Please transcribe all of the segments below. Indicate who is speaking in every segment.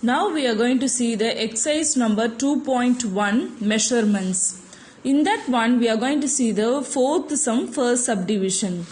Speaker 1: Now we are going to see the exercise number 2.1 measurements. In that one we are going to see the fourth sum, first subdivision.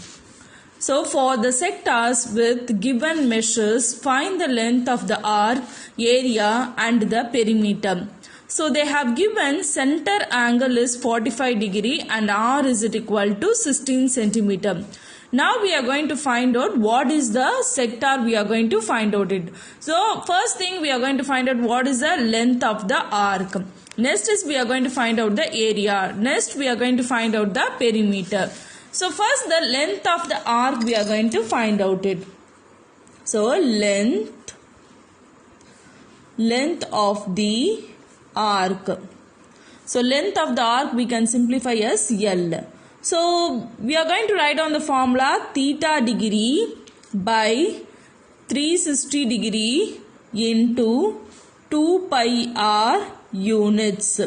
Speaker 1: So for the sectors with given measures, find the length of the arc, area and the perimeter. So they have given center angle is 45 degree and r is equal to 16 centimeter. Now we are going to find out what is the sector we are going to find out it. So first thing we are going to find out what is the length of the arc. Next is we are going to find out the area. Next we are going to find out the perimeter. So first the length of the arc we are going to find out it. So length of the arc. So length of the arc we can simplify as L. So we are going to write on the formula theta degree by 360 degree into 2 pi r units.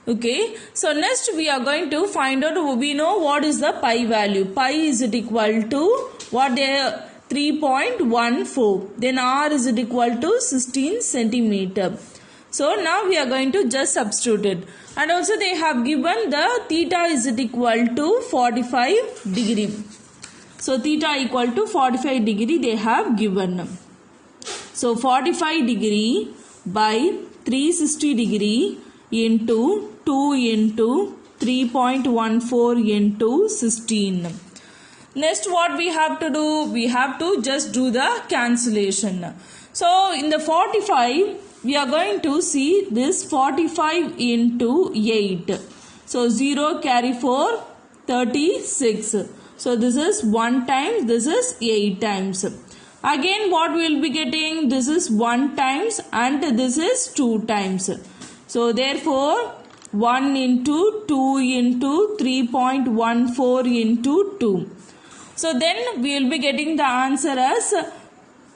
Speaker 1: Okay, so next we are going to find out, we know what is the pi value. Pi is equal to what they 3.14. Then r is equal to 16 centimeter. So now we are going to just substitute it. And also they have given the theta is equal to 45 degree. So theta equal to 45 degree they have given. So 45 degree by 360 degree into 2 into 3.14 into 16. Next what we have to do? We have to just do the cancellation. So in the 45 we are going to see this 45 into 8. So 0 carry 4, 36. So this is 1 times, this is 8 times. Again what we will be getting? This is 1 times and this is 2 times. So therefore 1 into 2 into 3.14 into 2. So then we will be getting the answer as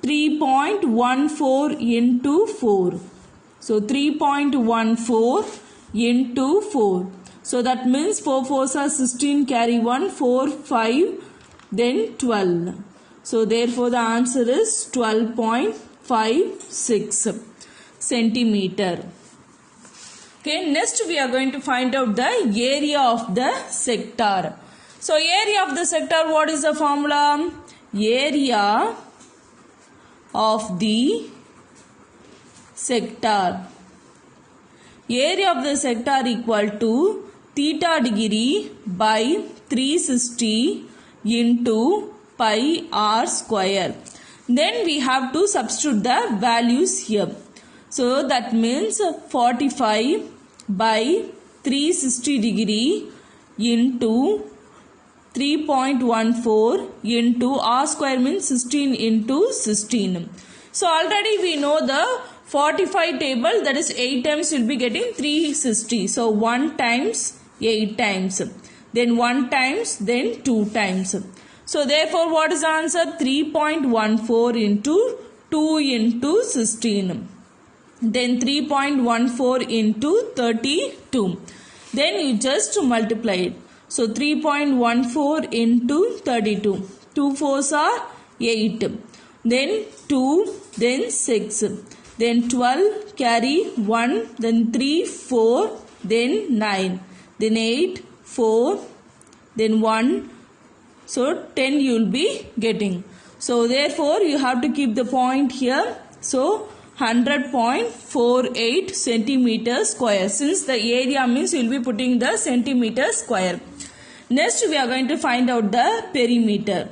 Speaker 1: 3.14 into 4. So 3.14 into 4. So that means 4 4s are 16, carry 1, 4, 5, then 12. So therefore the answer is 12.56 centimeter. Okay, next we are going to find out the area of the sector. So area of the sector, what is the formula? Area of the sector. Area of the sector equal to theta degree by 360 into pi r square. Then we have to substitute the values here. So that means 45 by 360 degree into 3.14 into r square means 16 into 16. So already we know the 45 table, that is 8 times will be getting 360. So 1 times 8 times. Then 1 times, then 2 times. So therefore what is the answer? 3.14 into 2 into 16. Then 3.14 into 32. Then you just multiply it. So 3.14 into 32. 2 4s are 8. Then 2, then 6. Then 12, carry 1, then 3, 4, then 9. Then 8, 4, then 1. So 10 you will be getting. So therefore you have to keep the point here. So 100.48 centimeter square. Since the area means you will be putting the centimeter square. Next we are going to find out the perimeter.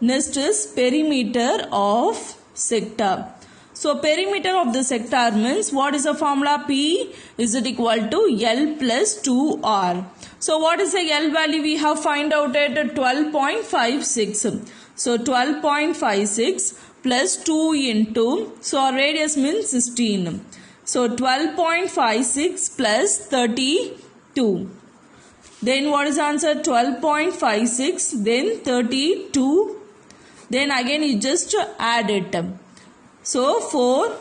Speaker 1: Next is perimeter of sector. So perimeter of the sector means what is the formula? P is equal to L plus 2R. So what is the L value? We have find out at 12.56. So 12.56 plus 2 into, so our radius means 16. So 12.56 plus 32. Then what is the answer? 12.56, then 32. Then again you just add it. So 4.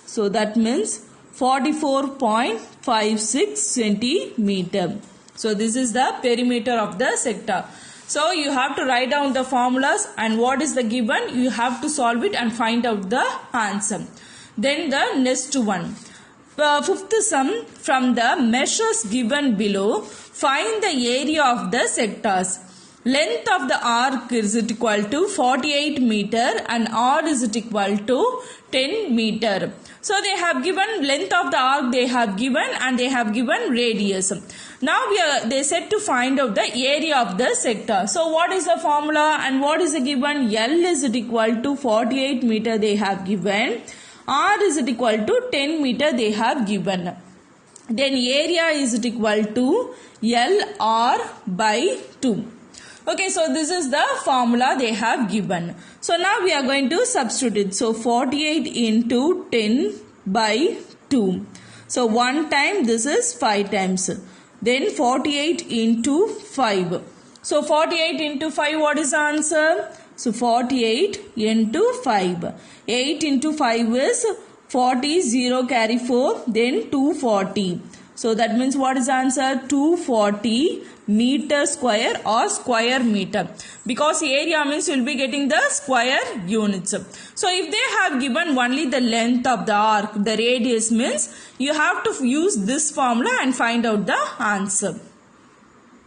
Speaker 1: So that means 44.56 centimeter. So this is the perimeter of the sector. So you have to write down the formulas and what is the given, you have to solve it and find out the answer. Then the next one. Fifth sum, from the measures given below, find the area of the sectors. Length of the arc is equal to 48 meter and R is equal to 10 meter. So they have given length of the arc, they have given, and they have given radius. Now they said to find out the area of the sector. So what is the formula and what is the given? L is equal to 48 meter they have given. R is equal to 10 meter they have given. Then area is equal to LR by 2. Okay, so this is the formula they have given. So now we are going to substitute it. So 48 into 10 by 2. So 1 time, this is 5 times. Then 48 into 5. So 48 into 5, what is the answer? So 48 into 5. 8 into 5 is 40, 0 carry 4, then 240. So that means what is the answer? 240 meter square or square meter. Because area means you will be getting the square units. So if they have given only the length of the arc, the radius means you have to use this formula and find out the answer.